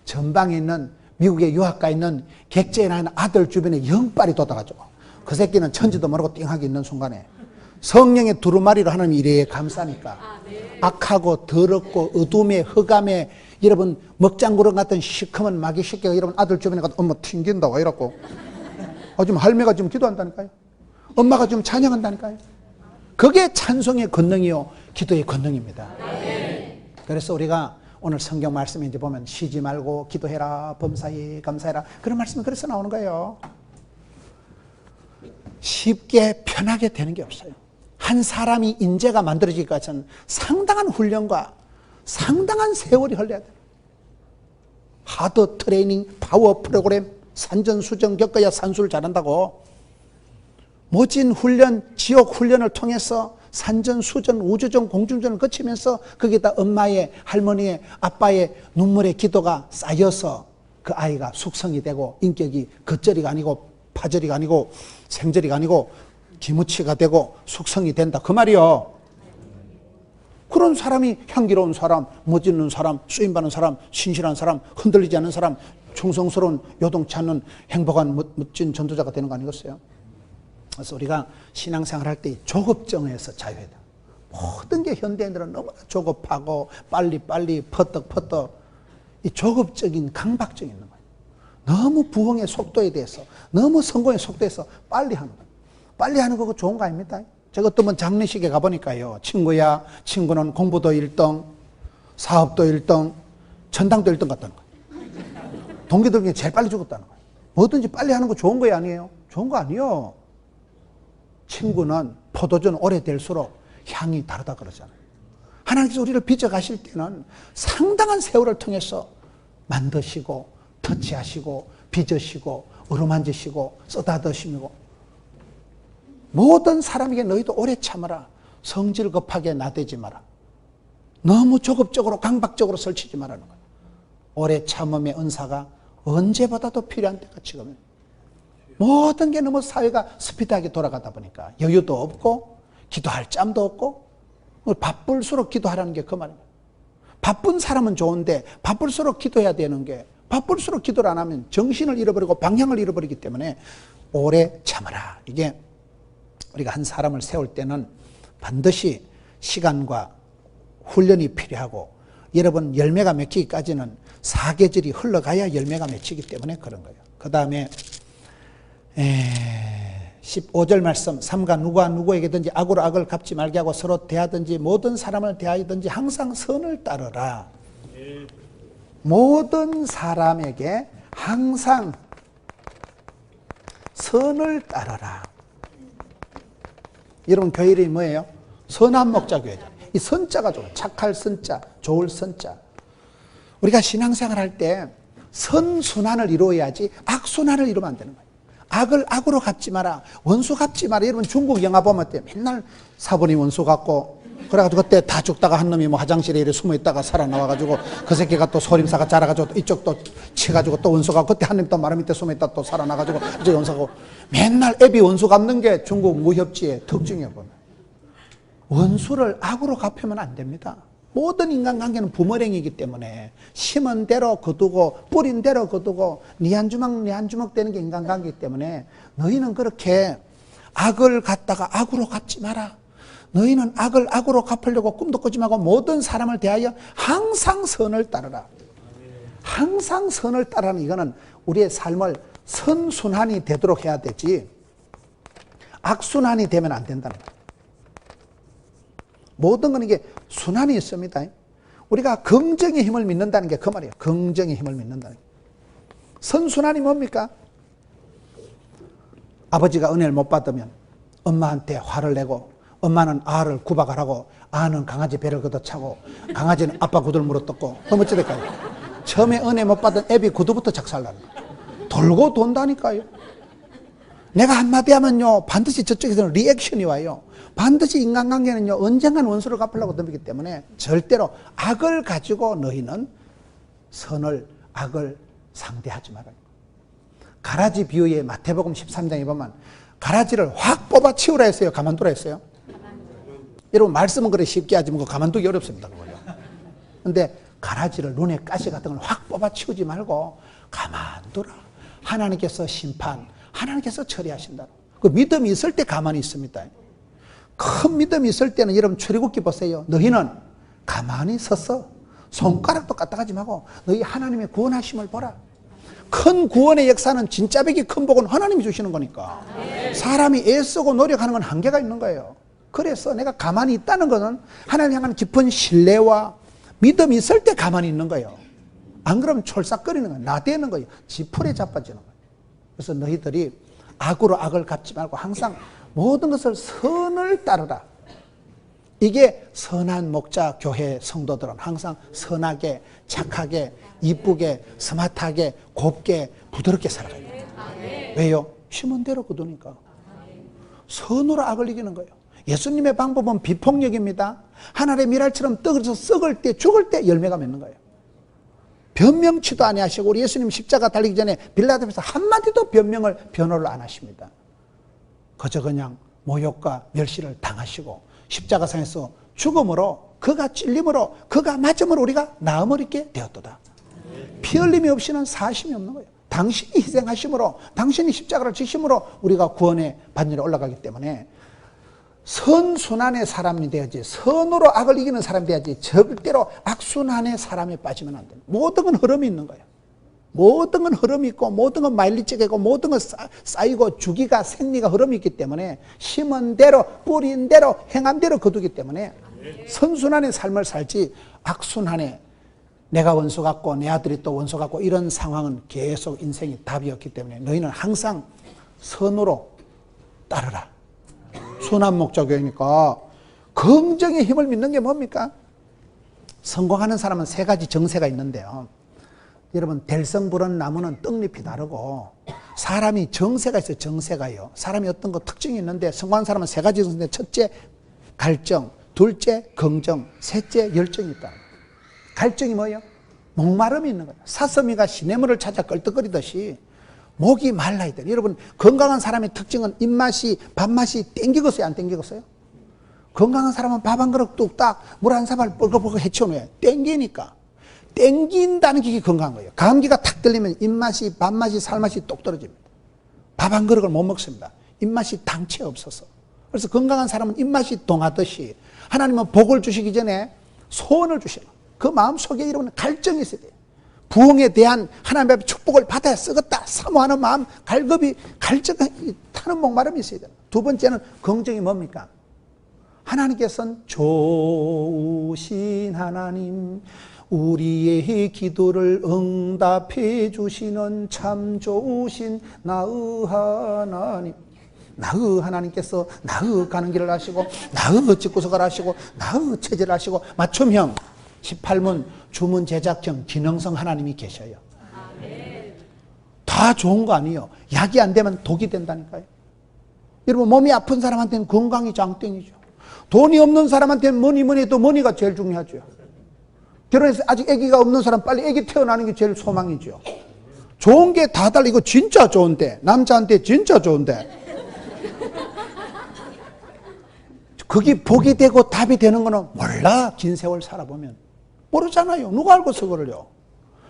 전방에 있는 미국에 유학가 있는 객재에 나는 아들 주변에 영빨이 돋아가지고 그 새끼는 천지도 모르고 띵하게 있는 순간에 성령의 두루마리로 하나님이 이래 감싸니까 악하고 더럽고 어둠에 흑암에 여러분 먹장구름 같은 시커먼 마귀 새끼가 여러분 아들 주변에 가서 엄마 튕긴다고 이러고 지금 할매가 지금 기도한다니까요. 엄마가 지금 찬양한다니까요. 그게 찬송의 권능이요, 기도의 권능입니다. 그래서 우리가 오늘 성경 말씀에 이제 보면 쉬지 말고 기도해라, 범사에 감사해라, 그런 말씀이 그래서 나오는 거예요. 쉽게 편하게 되는 게 없어요. 한 사람이 인재가 만들어지기까지는 상당한 훈련과 상당한 세월이 흘러야 돼요. 하드 트레이닝, 파워 프로그램, 산전수전 겪어야 산수를 잘한다고. 모진 훈련, 지옥 훈련을 통해서 산전수전, 우주전, 공중전을 거치면서 거기다 엄마의, 할머니의, 아빠의 눈물의 기도가 쌓여서 그 아이가 숙성이 되고 인격이 겉절이가 아니고 파절이가 아니고 생절이가 아니고 기무치가 되고 숙성이 된다. 그 말이요. 그런 사람이 향기로운 사람, 멋있는 사람, 쓰임받는 사람, 신실한 사람, 흔들리지 않는 사람, 충성스러운 요동치 않는 행복한 멋진 전도자가 되는 거 아니겠어요? 그래서 우리가 신앙생활 할 때 조급증에서 자유해야 돼요. 모든 게 현대인들은 너무나 조급하고 빨리 퍼떡 이 조급적인 강박증이 있는 거예요. 너무 부흥의 속도에 대해서, 너무 성공의 속도에서 빨리 하는 거예요. 빨리 하는 거 좋은 거 아닙니까? 제가 어떤 번 장례식에 가보니까요, 친구는 공부도 1등, 사업도 1등, 전당도 1등 같다는 거예요. 동기들 중에 제일 빨리 죽었다는 거예요. 뭐든지 빨리 하는 거 좋은 거 아니에요? 좋은 거 아니에요. 친구는 포도전 오래될수록 향이 다르다 그러잖아요. 하나님께서 우리를 빚어가실 때는 상당한 세월을 통해서 만드시고 터치하시고 빚으시고 어루만지시고 쓰다드시고 모든 사람에게 너희도 오래 참아라. 성질 급하게 나대지 마라. 너무 조급적으로 강박적으로 설치지 말라는 거예요. 오래 참음의 은사가 언제보다도 필요한 때가 지금은. 모든 게 너무 사회가 스피드하게 돌아가다 보니까 여유도 없고 기도할 짬도 없고 바쁠수록 기도하라는 게 그 말입니다. 바쁜 사람은 좋은데 바쁠수록 기도해야 되는 게 바쁠수록 기도를 안 하면 정신을 잃어버리고 방향을 잃어버리기 때문에 오래 참아라. 이게 우리가 한 사람을 세울 때는 반드시 시간과 훈련이 필요하고 여러분 열매가 맺히기까지는 사계절이 흘러가야 열매가 맺히기 때문에 그런 거예요. 그 다음에 15절 말씀, 삼가 누가 누구에게든지 악으로 악을 갚지 말게 하고 서로 대하든지 모든 사람을 대하든지 항상 선을 따르라. 모든 사람에게 항상 선을 따르라. 여러분 교회 이름이 뭐예요? 선한목자교회죠. 이 선자가 좋아요. 착할 선자, 좋을 선자. 우리가 신앙생활 할 때 선순환을 이루어야지 악순환을 이루면 안 되는 거예요. 악을 악으로 갚지 마라. 원수 갚지 마라. 여러분 중국 영화 보면 때 맨날 사부님 원수 갚고 그래가지고 그때 다 죽다가 한 놈이 뭐 화장실에 이렇게 숨어있다가 살아나와가지고 그 새끼가 또 소림사가 자라가지고 또 이쪽 또 치가지고 또 원수 갚고 그때 한 놈 또 마루 밑에 숨어있다 또 살아나가지고 이제 원수 갚고 맨날 애비 원수 갚는 게 중국 무협지의 특징이에요. 보면 원수를 악으로 갚으면 안 됩니다. 모든 인간관계는 부모랭이기 때문에 심은 대로 거두고 뿌린 대로 거두고 니 한 주먹 니 한 주먹 되는 게 인간관계이기 때문에 너희는 그렇게 악을 갖다가 악으로 갚지 마라. 너희는 악을 악으로 갚으려고 꿈도 꾸지 말고 모든 사람을 대하여 항상 선을 따르라. 항상 선을 따르는 이거는 우리의 삶을 선순환이 되도록 해야 되지 악순환이 되면 안 된다는 거예요. 모든 건 이게 순환이 있습니다. 우리가 긍정의 힘을 믿는다는 게 그 말이에요. 긍정의 힘을 믿는다는 게. 선순환이 뭡니까? 아버지가 은혜를 못 받으면 엄마한테 화를 내고 엄마는 아를 구박하라고 아는 강아지 배를 걷어차고 강아지는 아빠 구두를 물어뜯고 그럼 어찌 될까요? 처음에 은혜 못 받은 애비 구두부터 작살나는 거예요. 돌고 돈다니까요. 내가 한마디 하면요 반드시 저쪽에서는 리액션이 와요. 반드시 인간관계는요 언젠간 원수를 갚으려고 덤비기 때문에 절대로 악을 가지고 너희는 선을 악을 상대하지 말아요. 가라지 비유에 마태복음 13장에 보면 가라지를 확 뽑아 치우라 했어요? 가만두라 했어요? 여러분 말씀은 그래 쉽게 하지만 가만두기 어렵습니다. 그런데 가라지를 눈에 가시 같은 걸 확 뽑아 치우지 말고 가만두라. 하나님께서 심판, 하나님께서 처리하신다. 그 믿음이 있을 때 가만히 있습니다. 큰 믿음이 있을 때는 여러분 출애굽기 보세요. 너희는 가만히 서서 손가락도 까딱하지 말고 너희 하나님의 구원하심을 보라. 큰 구원의 역사는 진짜 백이 큰 복은 하나님이 주시는 거니까 사람이 애쓰고 노력하는 건 한계가 있는 거예요. 그래서 내가 가만히 있다는 것은 하나님 향하는 깊은 신뢰와 믿음이 있을 때 가만히 있는 거예요. 안 그러면 촐싹거리는 거예요. 나대는 거예요. 지풀에 자빠지는 거예요. 그래서 너희들이 악으로 악을 갚지 말고 항상 모든 것을 선을 따르라. 이게 선한 목자 교회 성도들은 항상 선하게 착하게 이쁘게 스마트하게 곱게 부드럽게 살아가요. 왜요? 심은 대로 거두니까. 선으로 악을 이기는 거예요. 예수님의 방법은 비폭력입니다. 하늘의 미랄처럼 떨어져서 썩을 때 죽을 때 열매가 맺는 거예요. 변명치도 아니하시고 우리 예수님 십자가 달리기 전에 빌라도에서 한마디도 변호를 안 하십니다. 그저 그냥 모욕과 멸시를 당하시고 십자가상에서 죽음으로 그가 찔림으로 그가 맞음으로 우리가 나음을 입게 되었도다. 피 흘림이 없이는 사심이 없는 거예요. 당신이 희생하심으로 당신이 십자가를 지심으로 우리가 구원의 반열에 올라가기 때문에 선순환의 사람이 돼야지 선으로 악을 이기는 사람이 돼야지 절대로 악순환의 사람에 빠지면 안 됩니다. 모든 건 흐름이 있는 거예요. 모든 건 흐름이 있고 모든 건 마일리지가 모든 건 쌓이고 주기가 생리가 흐름이 있기 때문에 심은 대로 뿌린 대로 행한 대로 거두기 때문에 선순환의 삶을 살지 악순환의 내가 원수 같고 내 아들이 또 원수 같고 이런 상황은 계속 인생이 답이 없기 때문에 너희는 항상 선으로 따르라. 순환 목자교회니까 긍정의 힘을 믿는 게 뭡니까? 성공하는 사람은 세 가지 정세가 있는데요. 여러분 될성 부른 나무는 떡잎이 다르고 사람이 정세가 있어요. 정세가요. 사람이 어떤 거 특징이 있는데 성공한 사람은 세 가지 정세인데 첫째 갈증, 둘째 긍정, 셋째 열정이 있다. 갈증이 뭐예요? 목마름이 있는 거예요. 사슴이가 시냇물을 찾아 끌떡거리듯이 목이 말라야 돼요. 여러분 건강한 사람의 특징은 입맛이 밥맛이 땡기겠어요? 안 땡기겠어요? 건강한 사람은 밥 한 그릇 뚝딱 물 한 사발 뻘컥뻘컥 헤쳐놓아요. 땡기니까. 땡긴다는 게 건강한 거예요. 감기가 탁 들리면 입맛이 밥맛이 살맛이 똑 떨어집니다. 밥 한 그릇을 못 먹습니다. 입맛이 당체 없어서. 그래서 건강한 사람은 입맛이 동하듯이 하나님은 복을 주시기 전에 소원을 주셔요. 그 마음속에 이런 갈증이 있어야 돼요. 부흥에 대한 하나님의 축복을 받아야 쓰겠다 사모하는 마음, 갈급이 갈증이 타는 목마름이 있어야 돼요. 두 번째는 긍정이 뭡니까? 하나님께서는 좋으신 하나님, 우리의 기도를 응답해 주시는 참 좋으신 나의 하나님. 나의 하나님께서 나의 가는 길을 하시고 나의 집구석을 하시고 나의 체제를 하시고 맞춤형 18문 주문 제작형 기능성 하나님이 계셔요. 다 다 좋은 거 아니에요. 약이 안 되면 독이 된다니까요. 여러분, 몸이 아픈 사람한테는 건강이 장땡이죠. 돈이 없는 사람한테는 뭐니 해도 머니가 제일 중요하죠. 결혼해서 아직 아기가 없는 사람 빨리 아기 태어나는 게 제일 소망이죠. 좋은 게 다 달라. 이거 진짜 좋은데, 남자한테 진짜 좋은데, 그게 복이 되고 답이 되는 거는 몰라. 긴 세월 살아보면 모르잖아요. 누가 알고서 그럴요.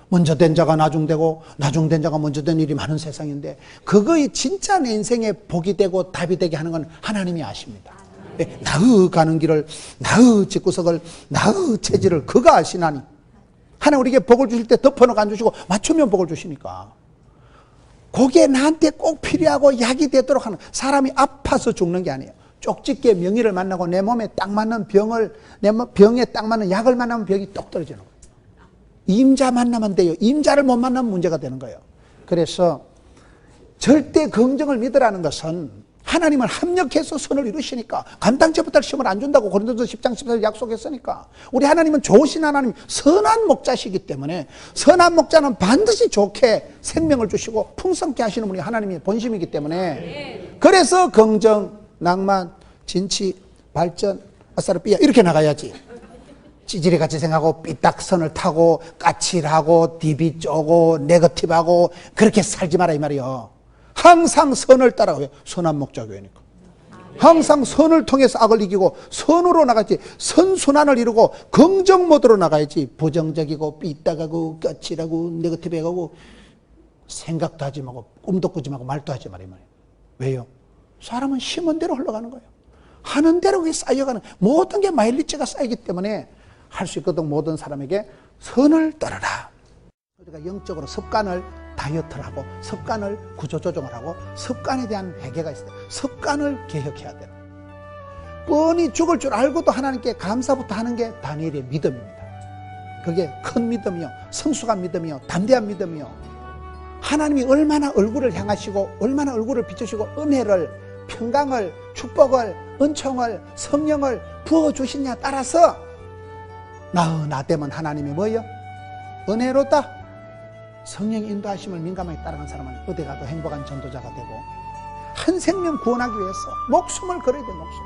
먼저 된 자가 나중되고 나중된 자가 먼저 된 일이 많은 세상인데, 그거의 진짜 내 인생에 복이 되고 답이 되게 하는 건 하나님이 아십니다. 나의 가는 길을, 나의 집구석을, 나의 체질을 그가 아시나니. 하나님 우리에게 복을 주실 때 덮어놓고 안 주시고 맞추면 복을 주시니까. 그게 나한테 꼭 필요하고 약이 되도록 하는, 사람이 아파서 죽는 게 아니에요. 쪽집게 명의를 만나고 내 몸에 딱 맞는 병을, 내 병에 딱 맞는 약을 만나면 병이 똑 떨어지는 거예요. 임자 만나면 돼요. 임자를 못 만나면 문제가 되는 거예요. 그래서 절대 긍정을 믿으라는 것은 하나님을 합력해서 선을 이루시니까, 간당제부터 시험을 안 준다고 고린도서 10장 14절 약속했으니까. 우리 하나님은 좋으신 하나님, 선한 목자시기 때문에 선한 목자는 반드시 좋게 생명을 주시고 풍성케 하시는 분이 하나님의 본심이기 때문에, 그래서 긍정, 낭만, 진치, 발전, 아싸르삐야 이렇게 나가야지. 찌질이같이 생각하고 삐딱선을 타고 까칠하고 디비 쪼고 네거티브하고 그렇게 살지 마라 이 말이요. 항상 선을 따라가요. 선한 목자교회니까. 항상 선을 통해서 악을 이기고 선으로 나가야지. 선순환을 이루고 긍정 모드로 나가야지. 부정적이고 삐딱하고 까칠하고 네거티브하고 생각도 하지 말고 꿈도 꾸지 말고 말도 하지 말아요. 왜요? 사람은 심은 대로 흘러가는 거예요. 하는 대로 쌓여가는, 모든 게 마일리지가 쌓이기 때문에 할 수 있거든. 모든 사람에게 선을 따르라. 우리가 영적으로 습관을 다이어트를 하고 습관을 구조조정을 하고 습관에 대한 회개가 있어요. 습관을 개혁해야 돼요. 뻔히 죽을 줄 알고도 하나님께 감사부터 하는 게 다니엘의 믿음입니다. 그게 큰 믿음이요, 성숙한 믿음이요, 담대한 믿음이요. 하나님이 얼마나 얼굴을 향하시고 얼마나 얼굴을 비추시고 은혜를, 평강을, 축복을, 은총을, 성령을 부어주시냐에 따라서 나 되면 하나님이 뭐예요? 은혜롭다. 성령의 인도하심을 민감하게 따라간 사람은 어디 가도 행복한 전도자가 되고 한 생명 구원하기 위해서 목숨을 걸어야 돼. 목숨.